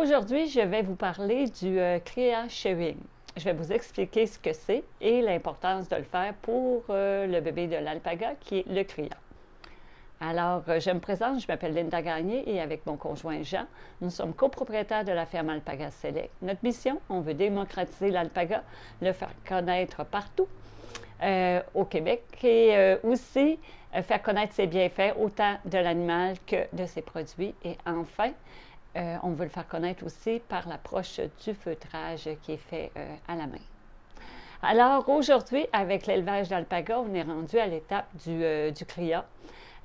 Aujourd'hui, je vais vous parler du Cria Chewing. Je vais vous expliquer ce que c'est et l'importance de le faire pour le bébé de l'alpaga qui est le Cria. Alors, je me présente, je m'appelle Linda Gagné et avec mon conjoint Jean, nous sommes copropriétaires de la ferme Alpaga Select. Notre mission, on veut démocratiser l'alpaga, le faire connaître partout au Québec et aussi faire connaître ses bienfaits autant de l'animal que de ses produits. Et enfin, on veut le faire connaître aussi par l'approche du feutrage qui est fait à la main. Alors aujourd'hui, avec l'élevage d'alpaga, on est rendu à l'étape du Cria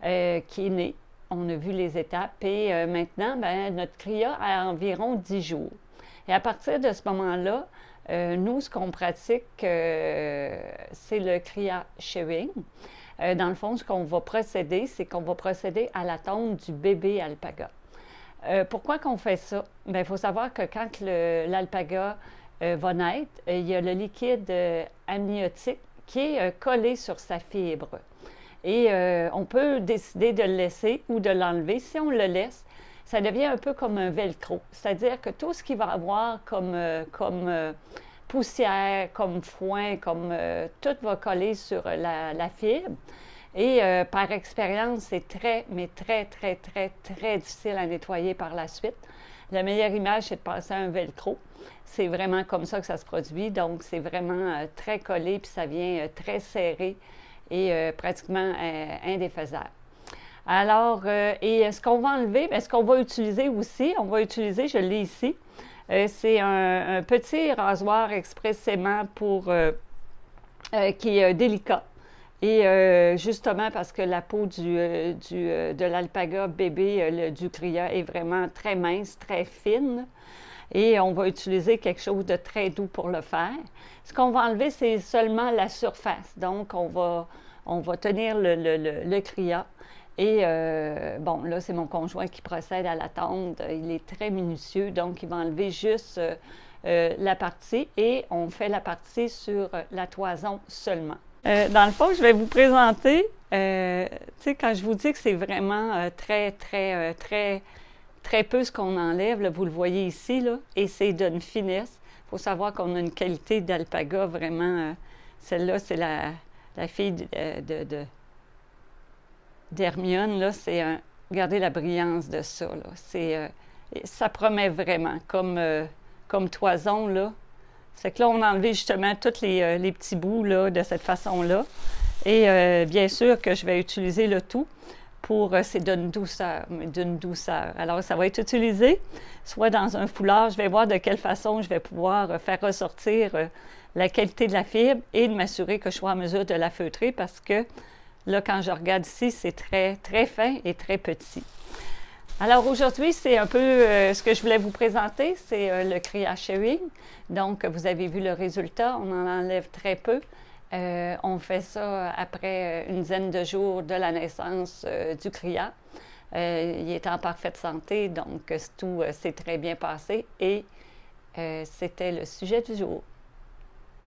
qui est né. On a vu les étapes et maintenant, notre Cria a environ 10 jours. Et à partir de ce moment-là, nous, ce qu'on pratique, c'est le Cria Chewing. Dans le fond, ce qu'on va procéder, c'est qu'on va procéder à la tonte du bébé alpaga. Pourquoi qu'on fait ça? Bien, il faut savoir que quand l'alpaga va naître, il y a le liquide amniotique qui est collé sur sa fibre. Et on peut décider de le laisser ou de l'enlever. Si on le laisse, ça devient un peu comme un velcro. C'est-à-dire que tout ce qu'il va avoir comme poussière, comme foin, tout va coller sur la fibre. Et par expérience, c'est très difficile à nettoyer par la suite. La meilleure image, c'est de passer à un velcro. C'est vraiment comme ça que ça se produit. Donc, c'est vraiment très collé, puis ça vient très serré et pratiquement indéfaisable. Alors, et ce qu'on va enlever, ce qu'on va utiliser aussi, je l'ai ici, c'est un petit rasoir expressément qui est délicat. Et justement parce que la peau de l'alpaga bébé, du Cria, est vraiment très mince, très fine. Et on va utiliser quelque chose de très doux pour le faire. Ce qu'on va enlever, c'est seulement la surface. Donc, on va tenir le Cria. Et bon, là, c'est mon conjoint qui procède à la tonte. Il est très minutieux, donc il va enlever juste la partie et on fait la partie sur la toison seulement. Dans le fond, je vais vous présenter, tu sais, quand je vous dis que c'est vraiment très peu ce qu'on enlève, là, vous le voyez ici, là, et c'est d'une finesse. Il faut savoir qu'on a une qualité d'alpaga vraiment, celle-là, c'est la fille d'Hermione, là, c'est regardez la brillance de ça, là, ça promet vraiment, comme toison, là. C'est que là, on a enlevé justement tous les petits bouts là, de cette façon-là. Et bien sûr que je vais utiliser le tout pour, c'est d'une douceur, mais d'une douceur. Alors, ça va être utilisé soit dans un foulard, je vais voir de quelle façon je vais pouvoir faire ressortir la qualité de la fibre et de m'assurer que je sois en mesure de la feutrer parce que là, quand je regarde ici, c'est très fin et très petit. Alors aujourd'hui, c'est un peu ce que je voulais vous présenter, c'est le Cria Chewing. Donc, vous avez vu le résultat, on en enlève très peu. On fait ça après une dizaine de jours de la naissance du Cria. Il est en parfaite santé, donc tout s'est très bien passé et c'était le sujet du jour.